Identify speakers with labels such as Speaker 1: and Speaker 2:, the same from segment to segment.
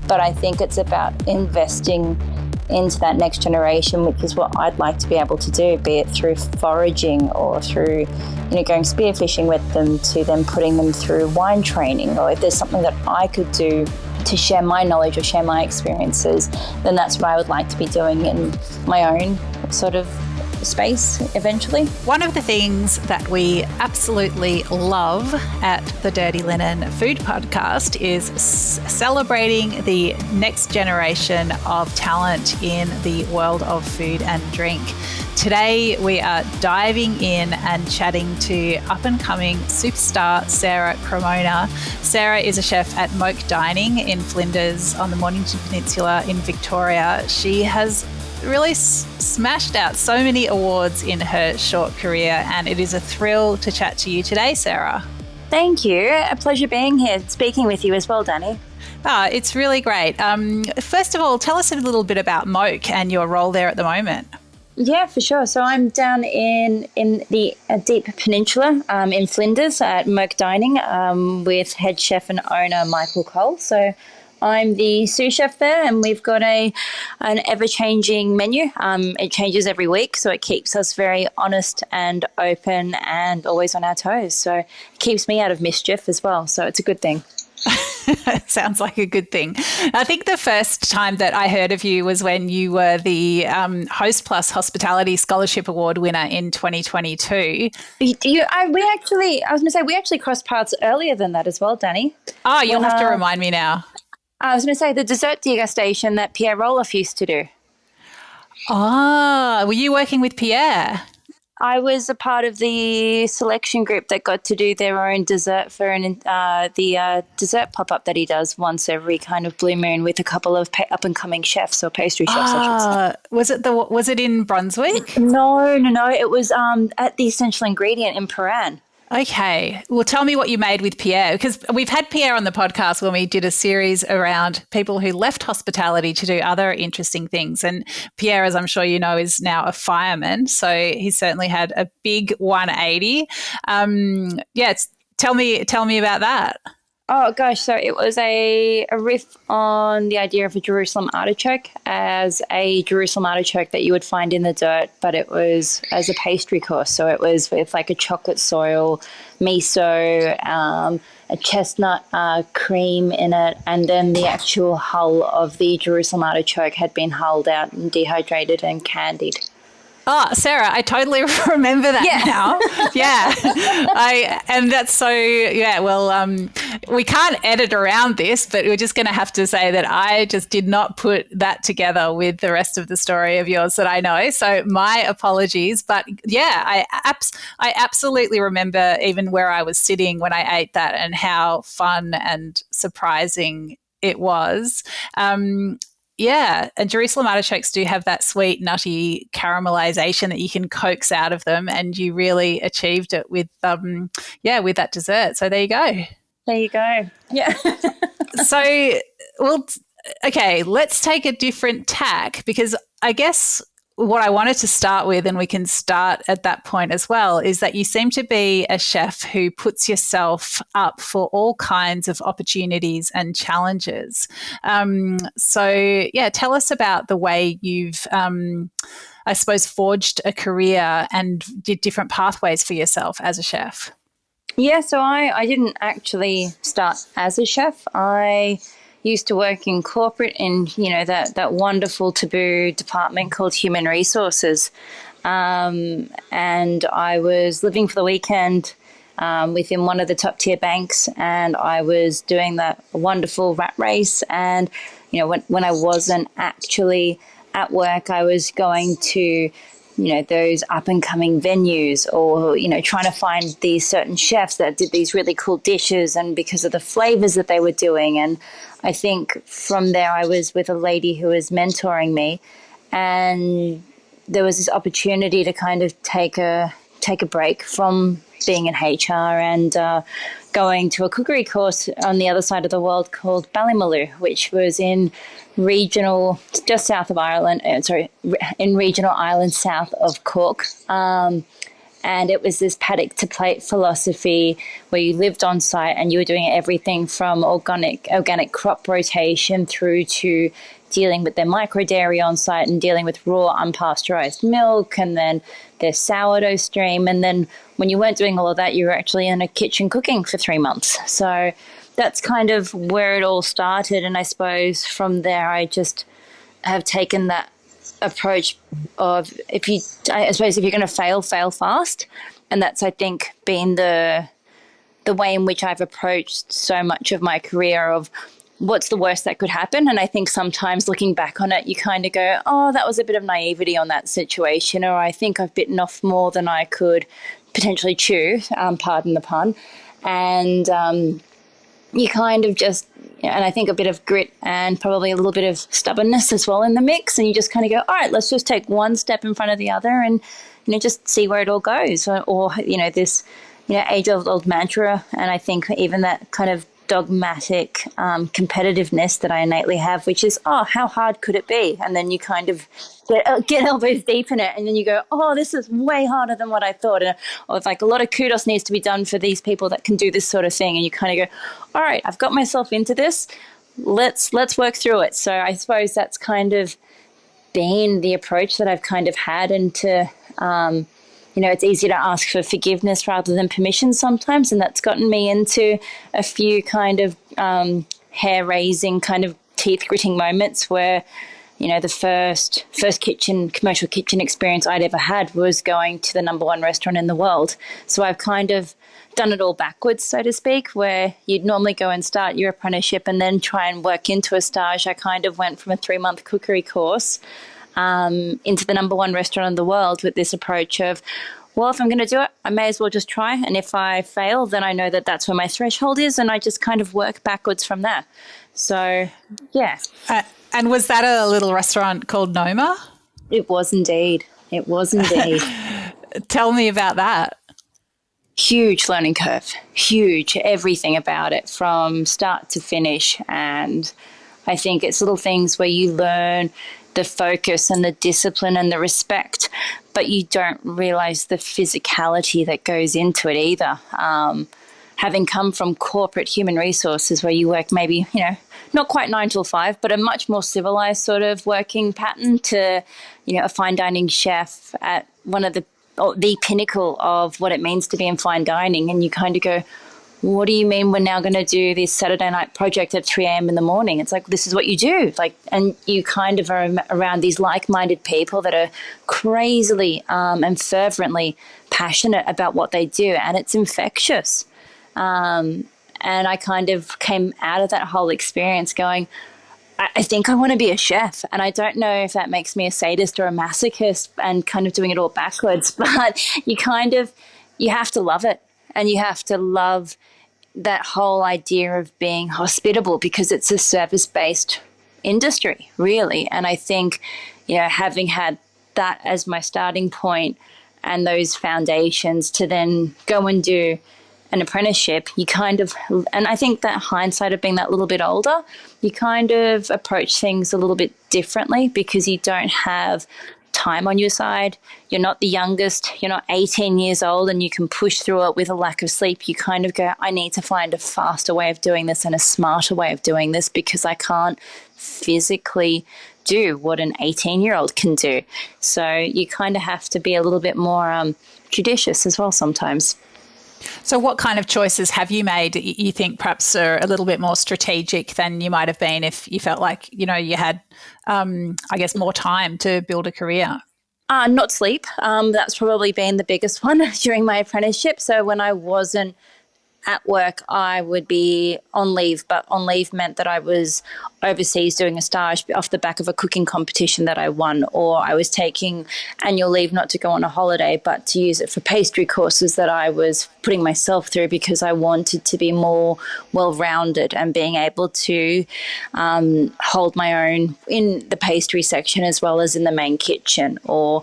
Speaker 1: But I think it's about investing into that next generation, which is what I'd like to be able to do, be it through foraging or through, going spearfishing with them, to then putting them through wine training, or if there's something that I could do to share my knowledge or share my experiences, then that's what I would like to be doing in my own sort of space eventually.
Speaker 2: One of the things that we absolutely love at the Dirty Linen Food Podcast is celebrating the next generation of talent in the world of food and drink. Today we are diving in and chatting to up-and-coming superstar Sarah Cremona. Sarah is a chef at Moke Dining in Flinders on the Mornington Peninsula in Victoria. She has really smashed out so many awards in her short career, and it is a thrill to chat to you today, Sarah.
Speaker 1: Thank you. A pleasure being here, speaking with you as well, Dani.
Speaker 2: It's really great. First of all, tell us a little bit about Moke and your role there at the moment.
Speaker 1: Yeah, for sure. So I'm down in the deep peninsula in Flinders at Moke Dining with head chef and owner Michael Cole. So I'm the sous chef there, and we've got an ever-changing menu. It changes every week, so it keeps us very honest and open and always on our toes. So it keeps me out of mischief as well, so it's a good thing.
Speaker 2: Sounds like a good thing. I think the first time that I heard of you was when you were the Host Plus Hospitality Scholarship Award winner in 2022.
Speaker 1: We actually crossed paths earlier than that as well, Dani.
Speaker 2: Oh, you'll have to remind me now.
Speaker 1: I was going to say the dessert degustation that Pierre Roloff used to do.
Speaker 2: Ah, were you working with Pierre?
Speaker 1: I was a part of the selection group that got to do their own dessert for the dessert pop-up that he does once every kind of blue moon with a couple of up-and-coming chefs or pastry chefs, I should say.
Speaker 2: Was it in Brunswick?
Speaker 1: No. It was at the Essential Ingredient in Paran.
Speaker 2: Okay. Well, tell me what you made with Pierre, because we've had Pierre on the podcast when we did a series around people who left hospitality to do other interesting things. And Pierre, as I'm sure you know, is now a fireman. So he's certainly had a big 180. Tell me about that.
Speaker 1: Oh, gosh. So it was a riff on the idea of a Jerusalem artichoke as a Jerusalem artichoke that you would find in the dirt, but it was as a pastry course. So it was with like a chocolate soil, miso, a chestnut cream in it, and then the actual hull of the Jerusalem artichoke had been hulled out and dehydrated and candied.
Speaker 2: Oh, Sarah, I totally remember that now. Yeah. We can't edit around this, but we're just going to have to say that I just did not put that together with the rest of the story of yours that I know. So my apologies. But yeah, I absolutely remember even where I was sitting when I ate that and how fun and surprising it was. Yeah, and Jerusalem artichokes do have that sweet, nutty caramelization that you can coax out of them, and you really achieved it with that dessert. So there you go.
Speaker 1: There you go. Yeah.
Speaker 2: Okay, let's take a different tack, because I guess what I wanted to start with, and we can start at that point as well, is that you seem to be a chef who puts yourself up for all kinds of opportunities and challenges. Tell us about the way you've, I suppose, forged a career and did different pathways for yourself as a chef.
Speaker 1: Yeah, so I didn't actually start as a chef. I used to work in corporate in, that wonderful taboo department called human resources. And I was living for the weekend within one of the top tier banks, and I was doing that wonderful rat race. And, when I wasn't actually at work, I was going to those up and coming venues, or, trying to find these certain chefs that did these really cool dishes, and because of the flavors that they were doing. And I think from there I was with a lady who was mentoring me, and there was this opportunity to kind of take a break from being in HR and going to a cookery course on the other side of the world called Ballymaloe, which was in just south of Ireland, in regional Ireland south of Cork. And it was this paddock to plate philosophy where you lived on site and you were doing everything from organic crop rotation through to dealing with their micro dairy on site and dealing with raw unpasteurized milk and then their sourdough stream. And then when you weren't doing all of that, you were actually in a kitchen cooking for 3 months. So that's kind of where it all started. And I suppose from there, I just have taken that approach of I suppose if you're going to fail fast. And that's, I think, been the way in which I've approached so much of my career of what's the worst that could happen. And I think sometimes looking back on it, you kind of go, oh, that was a bit of naivety on that situation, or I think I've bitten off more than I could potentially chew, pardon the pun. And you kind of just, and I think a bit of grit and probably a little bit of stubbornness as well in the mix. And you just kind of go, all right, let's just take one step in front of the other and, just see where it all goes. Or this, age-old mantra. And I think even that kind of dogmatic competitiveness that I innately have, which is, oh, how hard could it be? And then you kind of get elbows deep in it, and then you go, oh, this is way harder than what I thought. And it's like a lot of kudos needs to be done for these people that can do this sort of thing. And you kind of go, all right, I've got myself into this. Let's work through it. So I suppose that's kind of been the approach that I've kind of had, and to it's easy to ask for forgiveness rather than permission sometimes, and that's gotten me into a few kind of hair-raising, kind of teeth-gritting moments where, the first commercial kitchen experience I'd ever had was going to the #1 restaurant in the world. So I've kind of done it all backwards, so to speak, where you'd normally go and start your apprenticeship and then try and work into a stage. I kind of went from a 3-month cookery course into the #1 restaurant in the world with this approach of, well, if I'm going to do it, I may as well just try. And if I fail, then I know that that's where my threshold is, and I just kind of work backwards from there. So, yeah.
Speaker 2: And was that a little restaurant called Noma?
Speaker 1: It was indeed. It was indeed.
Speaker 2: Tell me about that.
Speaker 1: Huge learning curve. Huge. Everything about it from start to finish. And I think it's little things where you learn the focus and the discipline and the respect, but you don't realize the physicality that goes into it either. Having come from corporate human resources where you work maybe, not quite 9 till 5, but a much more civilized sort of working pattern to, a fine dining chef at one of the pinnacle of what it means to be in fine dining. And you kind of go, what do you mean we're now going to do this Saturday night project at 3 a.m. in the morning? It's like, this is what you do. And you kind of are around these like-minded people that are crazily and fervently passionate about what they do. And it's infectious. And I kind of came out of that whole experience going, I think I want to be a chef. And I don't know if that makes me a sadist or a masochist and kind of doing it all backwards, but you have to love it. And you have to love that whole idea of being hospitable, because it's a service-based industry, really. And I think, having had that as my starting point and those foundations to then go and do an apprenticeship, you kind of, and I think that hindsight of being that little bit older, you kind of approach things a little bit differently because you don't have time on your side. You're not the youngest. You're not 18 years old and you can push through it with a lack of sleep. You kind of go, I need to find a faster way of doing this and a smarter way of doing this because I can't physically do what an 18-year-old can do. So you kind of have to be a little bit more judicious as well sometimes.
Speaker 2: So what kind of choices have you made that you think perhaps are a little bit more strategic than you might have been if you felt like, you had, more time to build a career?
Speaker 1: Not sleep. That's probably been the biggest one during my apprenticeship. So when I wasn't at work, I would be on leave, but on leave meant that I was overseas doing a stage off the back of a cooking competition that I won, or I was taking annual leave not to go on a holiday, but to use it for pastry courses that I was putting myself through because I wanted to be more well-rounded and being able to hold my own in the pastry section as well as in the main kitchen. Or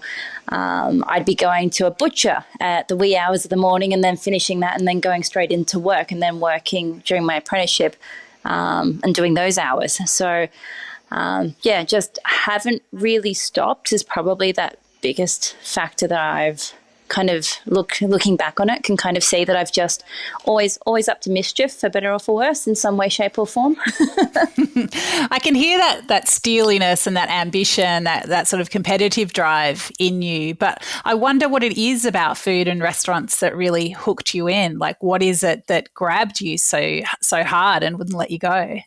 Speaker 1: I'd be going to a butcher at the wee hours of the morning and then finishing that and then going straight into work and then working during my apprenticeship and doing those hours. So, just haven't really stopped is probably that biggest factor that I've kind of looking back on it, can kind of see that I've just always up to mischief, for better or for worse, in some way, shape or form.
Speaker 2: I can hear that steeliness and that ambition, that sort of competitive drive in you. But I wonder what it is about food and restaurants that really hooked you in. Like, what is it that grabbed you so hard and wouldn't let you go?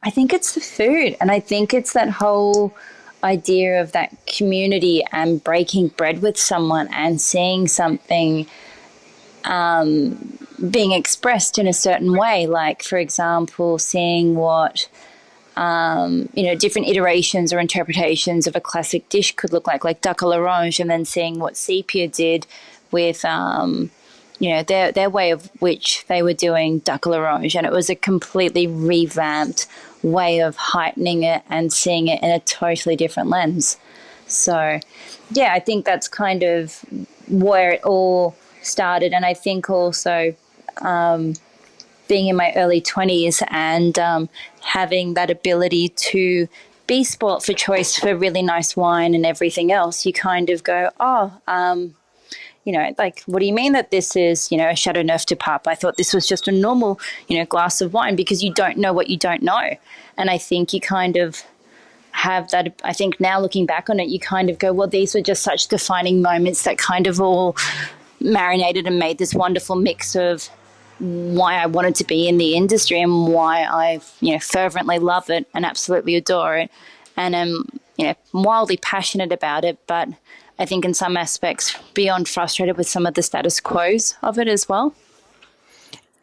Speaker 1: I think it's the food, and I think it's that whole idea of that community and breaking bread with someone and seeing something being expressed in a certain way. Like, for example, seeing what different iterations or interpretations of a classic dish could look like duck à l'orange, and then seeing what Sepia did with their way of which they were doing duck à l'orange, and it was a completely revamped way of heightening it and seeing it in a totally different lens. So, yeah, I think that's kind of where it all started. And I think also being in my early 20s and having that ability to be spoilt for choice for really nice wine and everything else, you kind of go, like, what do you mean that this is, a Chateau Neuf de Pape? I thought this was just a normal, glass of wine, because you don't know what you don't know. And I think you kind of have that. I think now looking back on it, you kind of go, well, these were just such defining moments that kind of all marinated and made this wonderful mix of why I wanted to be in the industry and why I, fervently love it and absolutely adore it. And am, wildly passionate about it, but I think in some aspects beyond frustrated with some of the status quos of it as well.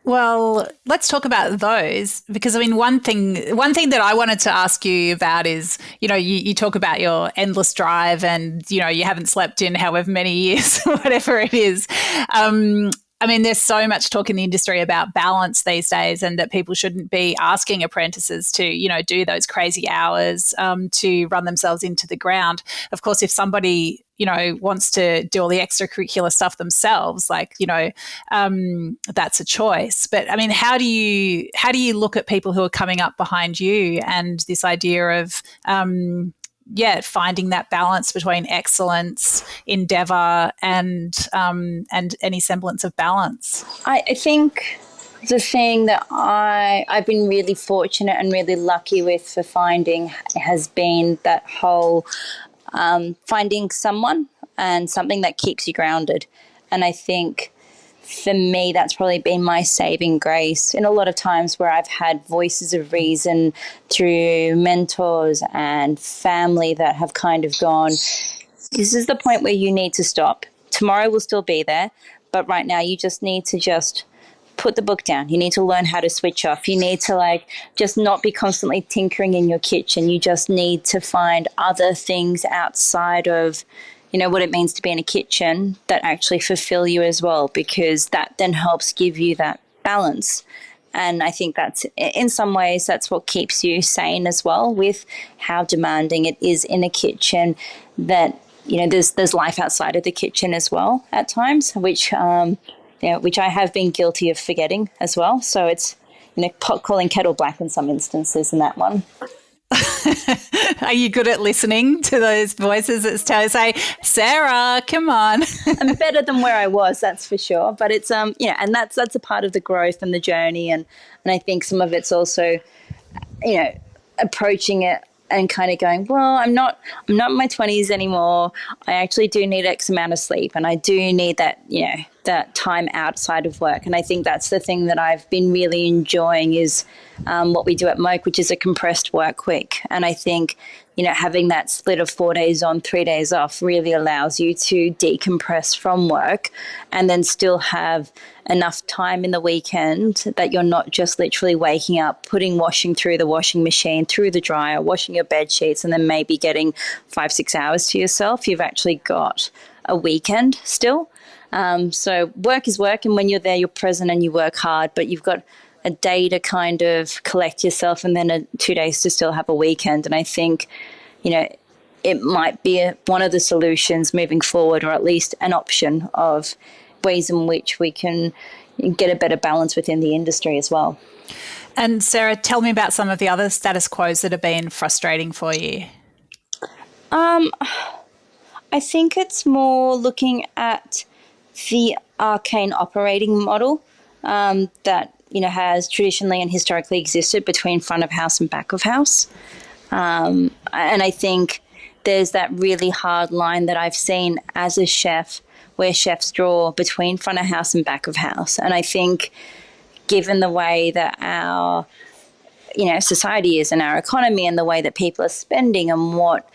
Speaker 2: Well, let's talk about those, because I mean, one thing that I wanted to ask you about is, you talk about your endless drive and, you haven't slept in however many years, whatever it is. I mean, there's so much talk in the industry about balance these days, and that people shouldn't be asking apprentices to, do those crazy hours to run themselves into the ground. Of course, if somebody, wants to do all the extracurricular stuff themselves, like, that's a choice. But I mean, how do you look at people who are coming up behind you and this idea of finding that balance between excellence, endeavour, and any semblance of balance? I
Speaker 1: think the thing that I've been really fortunate and really lucky with for finding has been that whole finding someone and something that keeps you grounded. And I think for me, that's probably been my saving grace in a lot of times where I've had voices of reason through mentors and family that have kind of gone, this is the point where you need to stop. Tomorrow will still be there, but right now you just need to just put the book down. You need to learn how to switch off. You need to just not be constantly tinkering in your kitchen. You just need to find other things outside of what it means to be in a kitchen that actually fulfill you as well, because that then helps give you that balance. And I think that's, in some ways, that's what keeps you sane as well, with how demanding it is in a kitchen, that, there's life outside of the kitchen as well at times, which I have been guilty of forgetting as well. So it's, pot calling kettle black in some instances in that one.
Speaker 2: Are you good at listening to those voices that say, Sarah, come on?
Speaker 1: I'm better than where I was, that's for sure. But it's, and that's a part of the growth and the journey. And I think some of it's also, approaching it and kind of going, well, I'm not in my 20s anymore. I actually do need X amount of sleep, and I do need that, that time outside of work. And I think that's the thing that I've been really enjoying is what we do at Moke, which is a compressed work week. And I think, having that split of 4 days on, 3 days off really allows you to decompress from work and then still have enough time in the weekend that you're not just literally waking up, putting washing through the washing machine, through the dryer, washing your bed sheets, and then maybe getting 5-6 hours to yourself. You've actually got a weekend still. So work is work, and when you're there, you're present and you work hard, but you've got a day to kind of collect yourself and then 2 days to still have a weekend. And I think, it might be one of the solutions moving forward, or at least an option of ways in which we can get a better balance within the industry as well.
Speaker 2: And Sarah, tell me about some of the other status quos that have been frustrating for you.
Speaker 1: I think it's more looking at the arcane operating model that has traditionally and historically existed between front of house and back of house. And I think there's that really hard line that I've seen as a chef where chefs draw between front of house and back of house. And I think given the way that our society is and our economy and the way that people are spending and what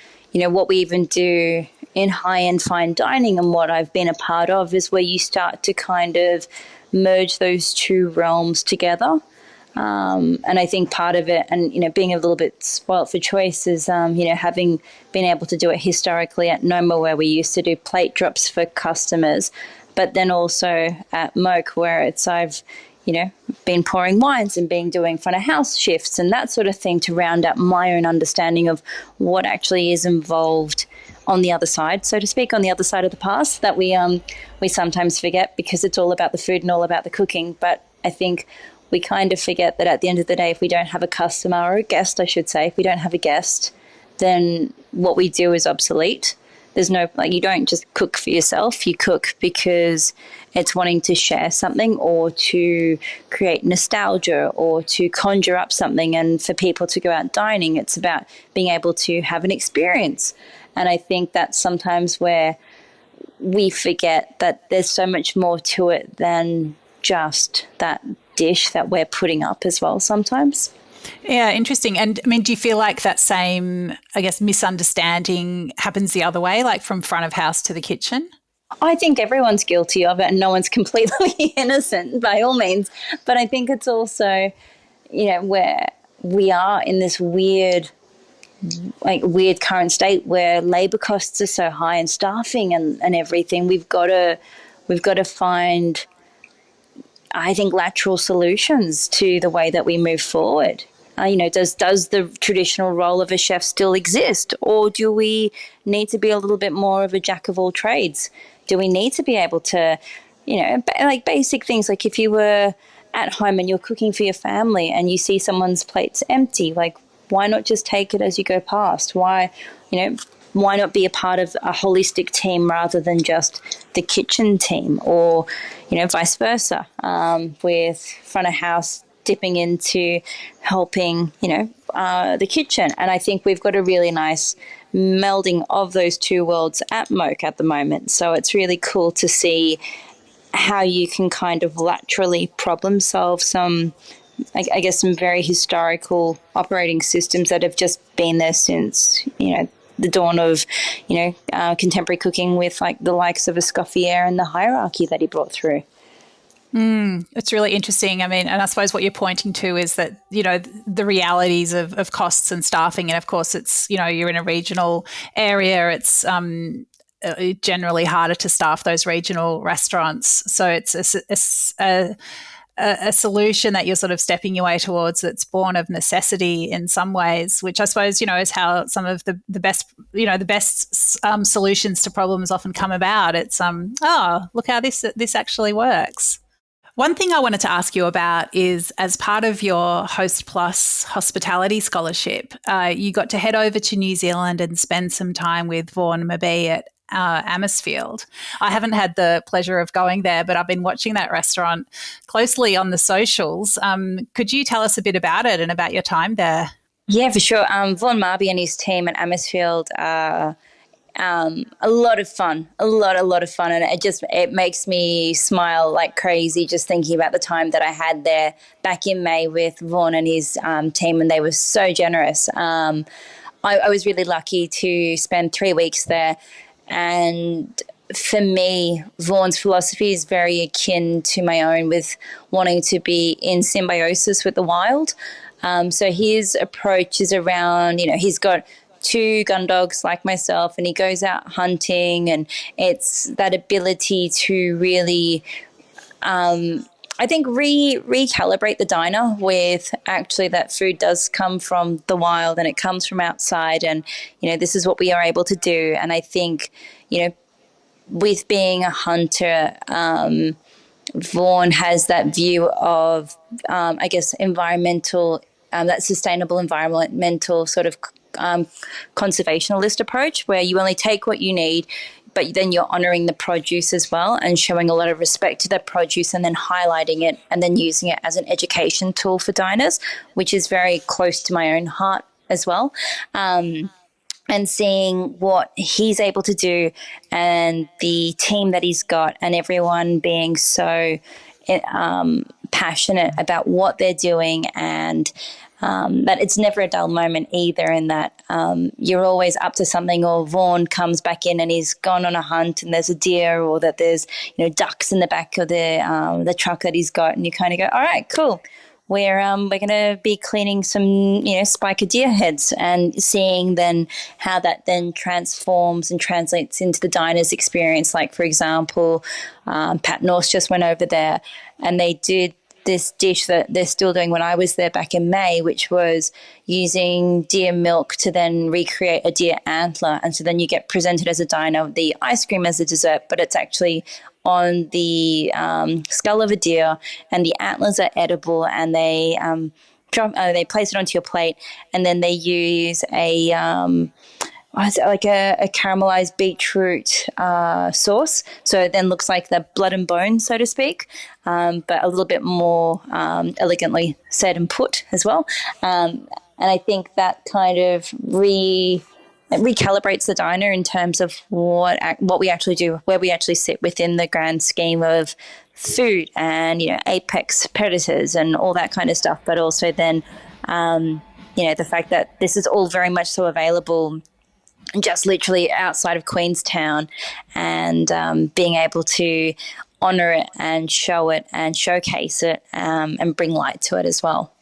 Speaker 1: we even do in high-end fine dining and what I've been a part of is where you start to kind of merge those two realms together. And I think part of it, and being a little bit spoilt for choice, is having been able to do it historically at Noma, where we used to do plate drops for customers, but then also at Moke, where I've been pouring wines and doing front of house shifts and that sort of thing to round out my own understanding of what actually is involved on the other side, so to speak, on the other side of the pass that we sometimes forget because it's all about the food and all about the cooking. But I think we kind of forget that at the end of the day, if we don't have a customer or a guest, I should say, if we don't have a guest, then what we do is obsolete. There's no, you don't just cook for yourself. You cook because it's wanting to share something or to create nostalgia or to conjure up something. And for people to go out dining, it's about being able to have an experience. And I think that's sometimes where we forget that there's so much more to it than just that dish that we're putting up as well sometimes.
Speaker 2: Yeah, interesting. And I mean, do you feel like that same, misunderstanding happens the other way, like from front of house to the kitchen?
Speaker 1: I think everyone's guilty of it and no one's completely innocent by all means. But I think it's also, where we are in this weird current state where labor costs are so high and staffing and everything. We've got to find, I think, lateral solutions to the way that we move forward. Does the traditional role of a chef still exist, or do we need to be a little bit more of a jack of all trades? Do we need to be able to, basic things like if you were at home and you're cooking for your family and you see someone's plates empty, why not just take it as you go past? Why not be a part of a holistic team rather than just the kitchen team, or, vice versa, with front of house dipping into helping, the kitchen. And I think we've got a really nice melding of those two worlds at Moke at the moment. So it's really cool to see how you can kind of laterally problem solve some, I guess, some very historical operating systems that have just been there since, the dawn of, contemporary cooking with the likes of Escoffier and the hierarchy that he brought through.
Speaker 2: It's really interesting. I mean, and I suppose what you're pointing to is that, the realities of costs and staffing. And of course, it's, you're in a regional area. It's generally harder to staff those regional restaurants. So it's a solution that you're sort of stepping your way towards that's born of necessity in some ways, which I suppose, is how some of the best, solutions to problems often come about. It's, look how this actually works. One thing I wanted to ask you about is, as part of your Host Plus hospitality scholarship, you got to head over to New Zealand and spend some time with Vaughan Mabee at Amersfield. I haven't had the pleasure of going there, but I've been watching that restaurant closely on the socials. Could you tell us a bit about it and about your time there?
Speaker 1: Yeah, for sure. Vaughan Mabee and his team at Amersfield are a lot of fun, a lot of fun. And it makes me smile like crazy just thinking about the time that I had there back in May with Vaughan and his team, and they were so generous. I was really lucky to spend 3 weeks there. And for me, Vaughan's philosophy is very akin to my own, with wanting to be in symbiosis with the wild. So his approach is around, he's got 2 gun dogs like myself, and he goes out hunting, and it's that ability to really, I think, recalibrate the diner with actually that food does come from the wild and it comes from outside, and, this is what we are able to do. And I think, with being a hunter, Vaughan has that view of, I guess, environmental, that sustainable environmental sort of conservationalist approach, where you only take what you need, but then you're honoring the produce as well and showing a lot of respect to the produce and then highlighting it and then using it as an education tool for diners, which is very close to my own heart as well. And seeing what he's able to do and the team that he's got and everyone being so passionate about what they're doing, and that it's never a dull moment either, in that you're always up to something, or Vaughan comes back in and he's gone on a hunt and there's a deer, or that there's ducks in the back of the truck that he's got, and you kind of go, all right, cool. We're going to be cleaning some spiker deer heads, and seeing then how that then transforms and translates into the diner's experience. Like, for example, Pat Norse just went over there and they did this dish that they're still doing when I was there back in May, which was using deer milk to then recreate a deer antler. And so then you get presented as a diner the ice cream as a dessert, but it's actually on the skull of a deer, and the antlers are edible, and they place it onto your plate, and then they use a caramelized beetroot sauce. So it then looks like the blood and bone, so to speak, but a little bit more elegantly said and put as well. And I think that kind of recalibrates the diner in terms of what we actually do, where we actually sit within the grand scheme of food and apex predators and all that kind of stuff. But also then the fact that this is all very much so available just literally outside of Queenstown, and being able to honour it and show it and showcase it and bring light to it as well.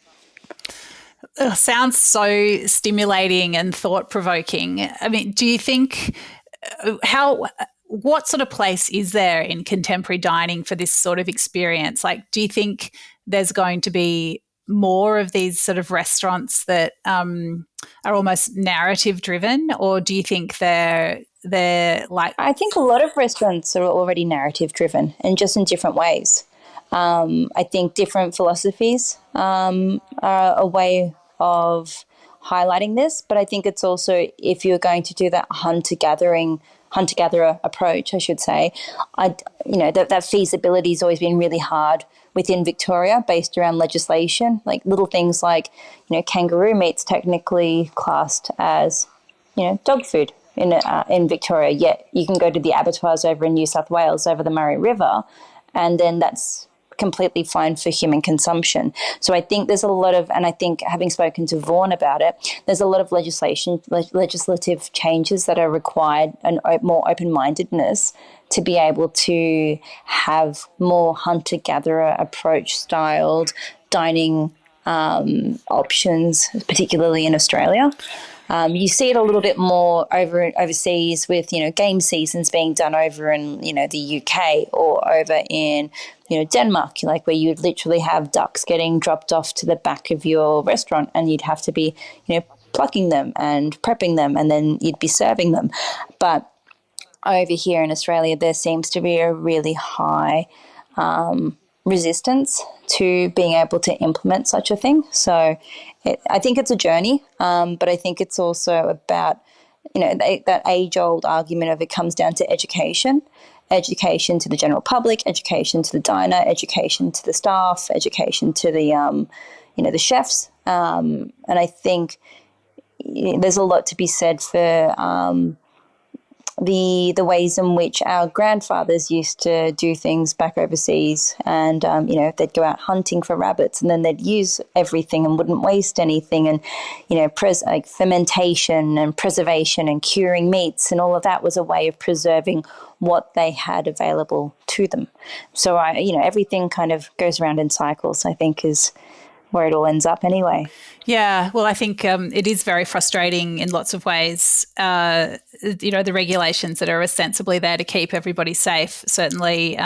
Speaker 2: Sounds so stimulating and thought-provoking. I mean, do you think what sort of place is there in contemporary dining for this sort of experience? Like, do you think there's going to be more of these sort of restaurants that are almost narrative-driven, or do you think they're like? I
Speaker 1: think a lot of restaurants are already narrative-driven, and just in different ways. I think different philosophies are a way of highlighting this, but I think it's also, if you're going to do that hunter-gatherer approach, I should say, that feasibility has always been really hard within Victoria, based around legislation, like little things like, kangaroo meat's technically classed as, dog food in Victoria, yet you can go to the abattoirs over in New South Wales over the Murray River, and then that's completely fine for human consumption. So I think there's a lot of, and I think having spoken to Vaughan about it, there's a lot of legislative changes that are required, and more open-mindedness to be able to have more hunter-gatherer approach styled dining options, particularly in Australia. You see it a little bit more overseas with, game seasons being done over in, the UK, or over in, Denmark, like where you'd literally have ducks getting dropped off to the back of your restaurant, and you'd have to be, plucking them and prepping them, and then you'd be serving them. But over here in Australia, there seems to be a really high resistance to being able to implement such a thing. So I think it's a journey, but I think it's also about, that age-old argument of it comes down to education to the general public, education to the diner, education to the staff, education to the, the chefs. And I think there's a lot to be said for the ways in which our grandfathers used to do things back overseas, and they'd go out hunting for rabbits, and then they'd use everything and wouldn't waste anything, and like fermentation and preservation and curing meats, and all of that was a way of preserving what they had available to them. So everything kind of goes around in cycles, I think, is where it all ends up anyway.
Speaker 2: Yeah, well, I think it is very frustrating in lots of ways. The regulations that are ostensibly there to keep everybody safe certainly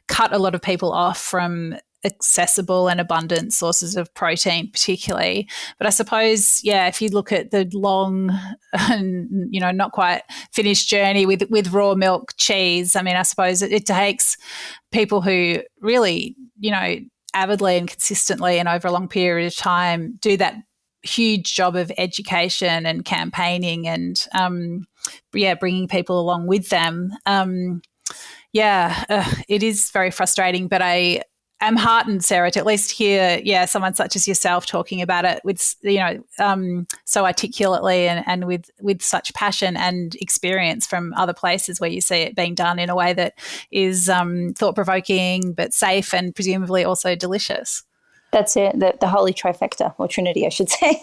Speaker 2: cut a lot of people off from accessible and abundant sources of protein, particularly. But I suppose, if you look at the long and, not quite finished journey with raw milk cheese, I mean, I suppose it takes people who really, avidly and consistently and over a long period of time do that huge job of education and campaigning and bringing people along with them. It is very frustrating, but I am heartened, Sarah, to at least hear, someone such as yourself talking about it with, so articulately and with such passion and experience from other places where you see it being done in a way that is thought-provoking but safe and presumably also delicious.
Speaker 1: That's it, the holy trifecta, or trinity, I should say.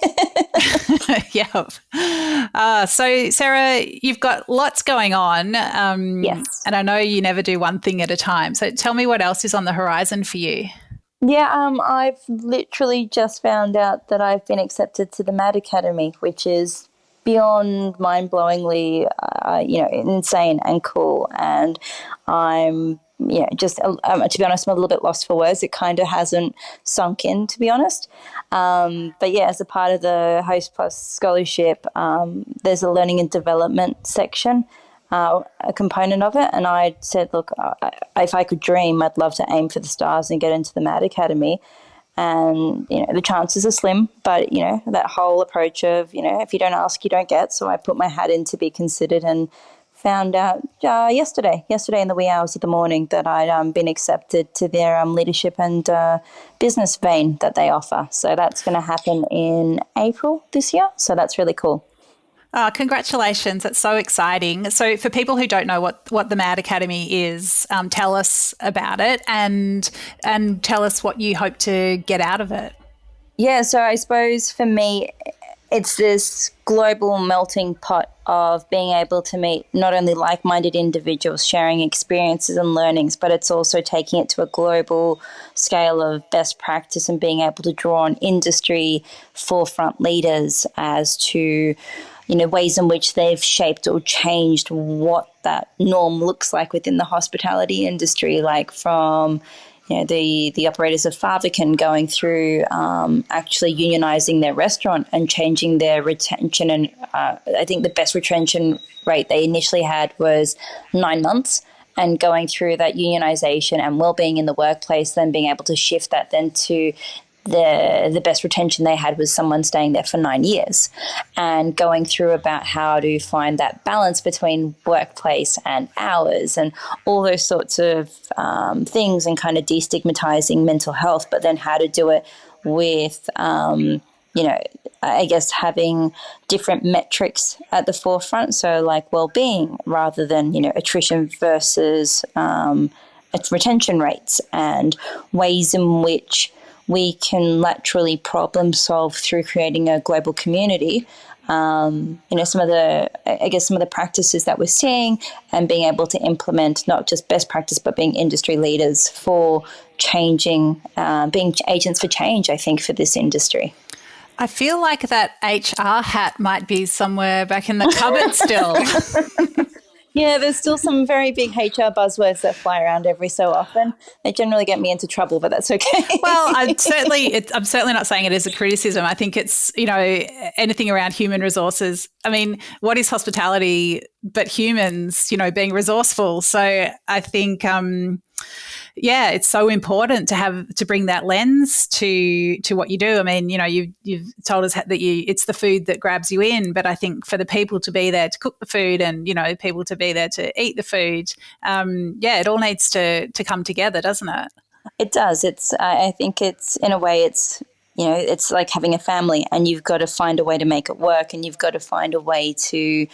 Speaker 2: So, Sarah, you've got lots going on.
Speaker 1: Yes.
Speaker 2: And I know you never do one thing at a time. So tell me what else is on the horizon for you.
Speaker 1: Yeah, I've literally just found out that I've been accepted to the MAD Academy, which is beyond mind-blowingly, insane and cool. And I'm just to be honest, I'm a little bit lost for words. It kind of hasn't sunk in, to be honest. But yeah, as a part of the Host Plus scholarship, there's a learning and development section, a component of it. And I said, look, if I could dream, I'd love to aim for the stars and get into the MAD Academy. And, the chances are slim, but, that whole approach of, if you don't ask, you don't get. So I put my hat in to be considered and found out yesterday in the wee hours of the morning that I'd been accepted to their leadership and business vein that they offer. So that's going to happen in April this year. So that's really cool.
Speaker 2: Oh, congratulations. That's so exciting. So for people who don't know what the MAD Academy is, tell us about it and tell us what you hope to get out of it.
Speaker 1: Yeah, so I suppose for me, it's this global melting pot of being able to meet not only like-minded individuals sharing experiences and learnings, but it's also taking it to a global scale of best practice and being able to draw on industry forefront leaders as to ways in which they've shaped or changed what that norm looks like within the hospitality industry, like from the operators of Farvacan going through actually unionising their restaurant and changing their retention. And I think the best retention rate they initially had was 9 months, and going through that unionisation and well-being in the workplace, then being able to shift that then to the best retention they had was someone staying there for 9 years, and going through about how to find that balance between workplace and hours and all those sorts of things, and kind of destigmatizing mental health, but then how to do it with, I guess having different metrics at the forefront. So like well-being rather than, attrition versus retention rates, and ways in which we can laterally problem solve through creating a global community. Some of the practices that we're seeing, and being able to implement not just best practice, but being industry leaders for changing, being agents for change, I think, for this industry.
Speaker 2: I feel like that HR hat might be somewhere back in the cupboard still.
Speaker 1: Yeah, there's still some very big HR buzzwords that fly around every so often. They generally get me into trouble, but that's okay.
Speaker 2: Well, I'm certainly not saying it as a criticism. I think it's, anything around human resources. I mean, what is hospitality but humans, being resourceful? So I think, it's so important to bring that lens to what you do. I mean, you've told us that it's the food that grabs you in, but I think for the people to be there to cook the food, and people to be there to eat the food, it all needs to come together, doesn't it?
Speaker 1: It does. I think it's, in a way, it's like having a family, and you've got to find a way to make it work, and you've got to find a way to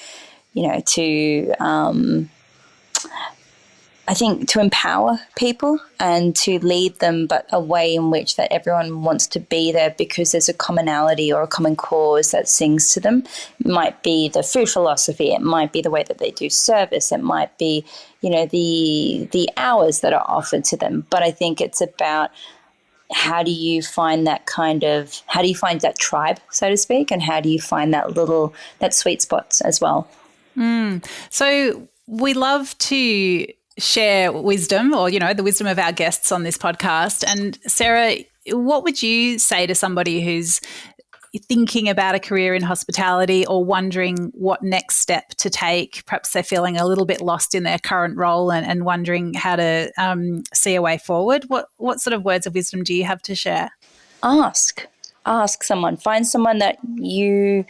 Speaker 1: I think to empower people and to lead them, but a way in which that everyone wants to be there because there's a commonality or a common cause that sings to them. It might be the food philosophy. It might be the way that they do service. It might be, the hours that are offered to them. But I think it's about how do you find that tribe, so to speak, and how do you find that sweet spot as well.
Speaker 2: So we love to share wisdom, or the wisdom of our guests on this podcast. And Sarah, what would you say to somebody who's thinking about a career in hospitality, or wondering what next step to take? Perhaps they're feeling a little bit lost in their current role and wondering how to see a way forward. What sort of words of wisdom do you have to share?
Speaker 1: Ask someone. Find someone that you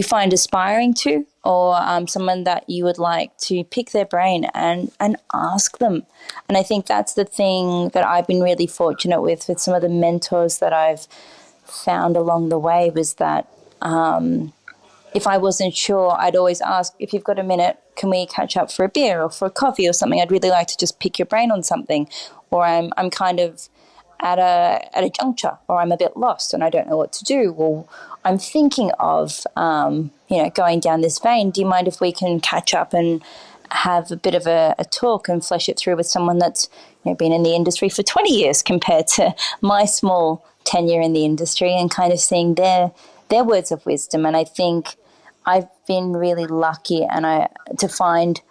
Speaker 1: find aspiring to, or someone that you would like to pick their brain and ask them. And I think that's the thing that I've been really fortunate with some of the mentors that I've found along the way, was that if I wasn't sure, I'd always ask, if you've got a minute, can we catch up for a beer or for a coffee or something? I'd really like to just pick your brain on something. Or I'm kind of at a juncture, or I'm a bit lost and I don't know what to do, or I'm thinking of going down this vein. Do you mind if we can catch up and have a bit of a talk and flesh it through with someone that's been in the industry for 20 years compared to my small tenure in the industry, and kind of seeing their words of wisdom. And I think I've been really lucky to find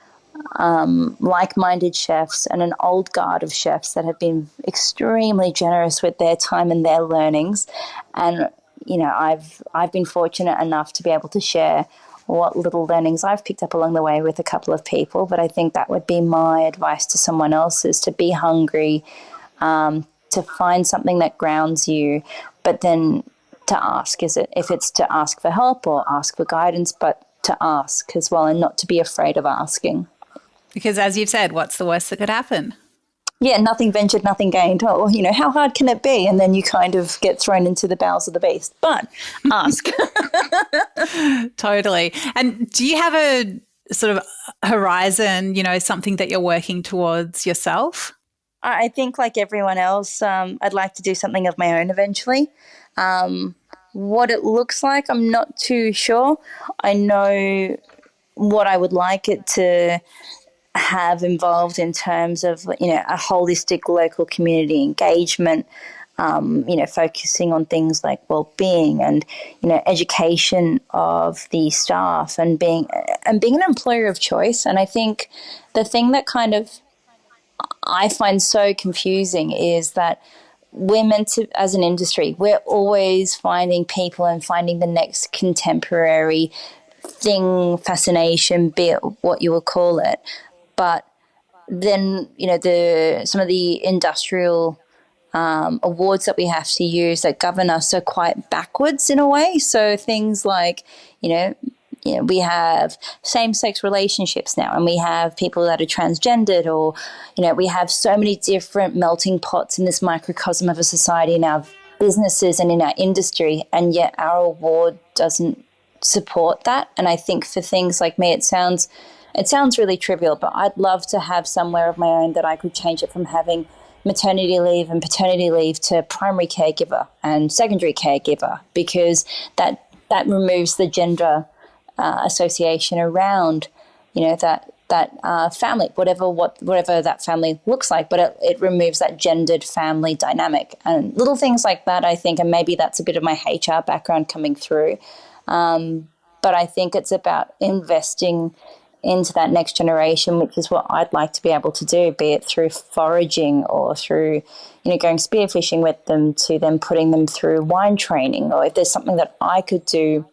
Speaker 1: like-minded chefs and an old guard of chefs that have been extremely generous with their time and their learnings. And I've been fortunate enough to be able to share what little learnings I've picked up along the way with a couple of people. But I think that would be my advice to someone else, is to be hungry, to find something that grounds you, but then to ask. If it's to ask for help or ask for guidance, but to ask as well, and not to be afraid of asking.
Speaker 2: Because as you've said, what's the worst that could happen?
Speaker 1: Yeah, nothing ventured, nothing gained. Oh, how hard can it be? And then you kind of get thrown into the bowels of the beast. But ask.
Speaker 2: Totally. And do you have a sort of horizon, something that you're working towards yourself?
Speaker 1: I think, like everyone else, I'd like to do something of my own eventually. What it looks like, I'm not too sure. I know what I would like it to have involved in terms of, a holistic local community engagement, focusing on things like well-being and, education of the staff, and being an employer of choice. And I think the thing that kind of I find so confusing is that we're meant to, as an industry, we're always finding people and finding the next contemporary thing, fascination, be it what you will call it. But then, some of the industrial awards that we have to use that govern us are quite backwards in a way. So things like, we have same-sex relationships now, and we have people that are transgendered, or, we have so many different melting pots in this microcosm of a society in our businesses and in our industry, and yet our award doesn't support that. And I think for things like me, it sounds really trivial, but I'd love to have somewhere of my own that I could change it from having maternity leave and paternity leave to primary caregiver and secondary caregiver, because that removes the gender association around, that family, whatever that family looks like, but it removes that gendered family dynamic and little things like that, I think. And maybe that's a bit of my HR background coming through. But I think it's about investing into that next generation, which is what I'd like to be able to do, be it through foraging or through, going spearfishing with them, to then putting them through wine training, or if there's something that I could do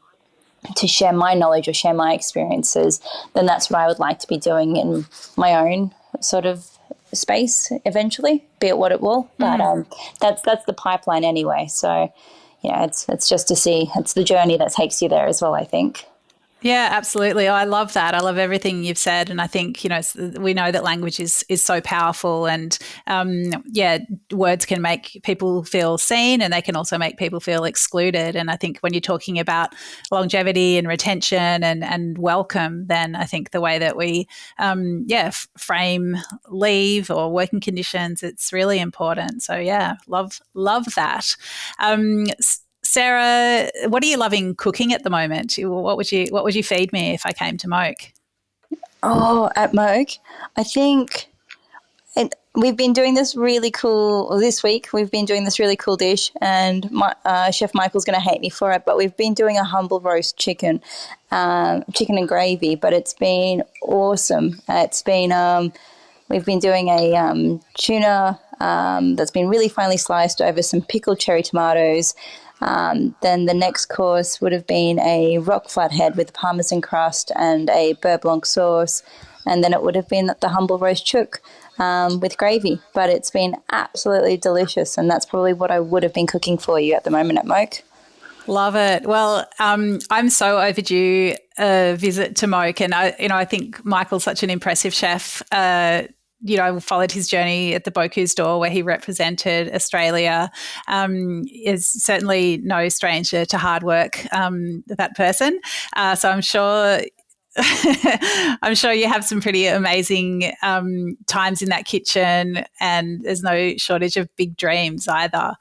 Speaker 1: to share my knowledge or share my experiences, then that's what I would like to be doing in my own sort of space eventually, be it what it will. But that's the pipeline anyway. So, it's just to see, it's the journey that takes you there as well, I think.
Speaker 2: Yeah, absolutely. I love that. I love everything you've said. And I think, we know that language is so powerful, and words can make people feel seen, and they can also make people feel excluded. And I think when you're talking about longevity and retention and welcome, then I think the way that we, frame leave or working conditions, it's really important. So yeah, love that. Sarah, what are you loving cooking at the moment? What would you feed me if I came to Moke?
Speaker 1: Oh, at Moke, I think we've been doing this really cool, this week we've been doing this really cool dish, and Chef Michael's going to hate me for it, but we've been doing a humble roast chicken and gravy, but it's been awesome. It's been, we've been doing a tuna that's been really finely sliced over some pickled cherry tomatoes. Then the next course would have been a rock flathead with parmesan crust and a beurre blanc sauce. And then it would have been the humble roast chook with gravy. But it's been absolutely delicious, and that's probably what I would have been cooking for you at the moment at Moke.
Speaker 2: Love it. Well, I'm so overdue a visit to Moke, and I think Michael's such an impressive chef. I followed his journey at the Bocuse d'Or where he represented Australia. Is certainly no stranger to hard work, that person. So I'm sure you have some pretty amazing times in that kitchen, and there's no shortage of big dreams either.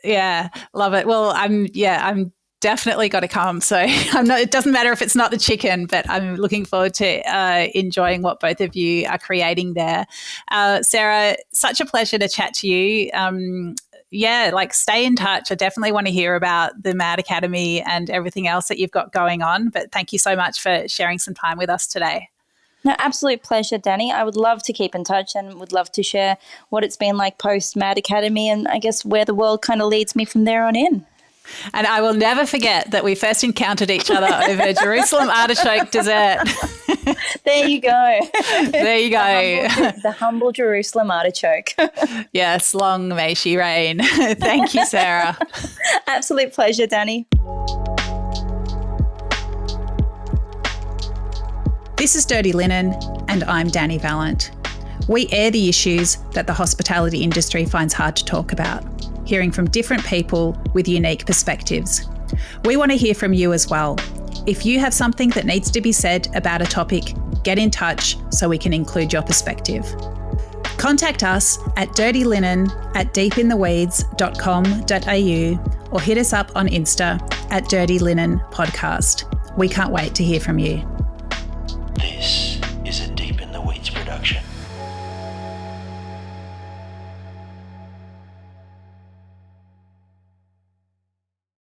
Speaker 2: Yeah, love it. Well, I'm definitely got to come. So it doesn't matter if it's not the chicken, but I'm looking forward to enjoying what both of you are creating there. Sarah, such a pleasure to chat to you. Stay in touch. I definitely want to hear about the Mad Academy and everything else that you've got going on. But thank you so much for sharing some time with us today.
Speaker 1: No, absolute pleasure, Dani. I would love to keep in touch and would love to share what it's been like post Mad Academy, and I guess where the world kind of leads me from there on in.
Speaker 2: And I will never forget that we first encountered each other over Jerusalem artichoke dessert.
Speaker 1: There you go.
Speaker 2: There you go.
Speaker 1: The humble Jerusalem artichoke.
Speaker 2: Yes, long may she reign. Thank you, Sarah.
Speaker 1: Absolute pleasure, Dani.
Speaker 2: This is Dirty Linen, and I'm Dani Valent. We air the issues that the hospitality industry finds hard to talk about, hearing from different people with unique perspectives. We want to hear from you as well. If you have something that needs to be said about a topic, get in touch so we can include your perspective. Contact us at dirtylinen@deepintheweeds.com.au or hit us up on Insta @Dirty Linen Podcast. We can't wait to hear from you.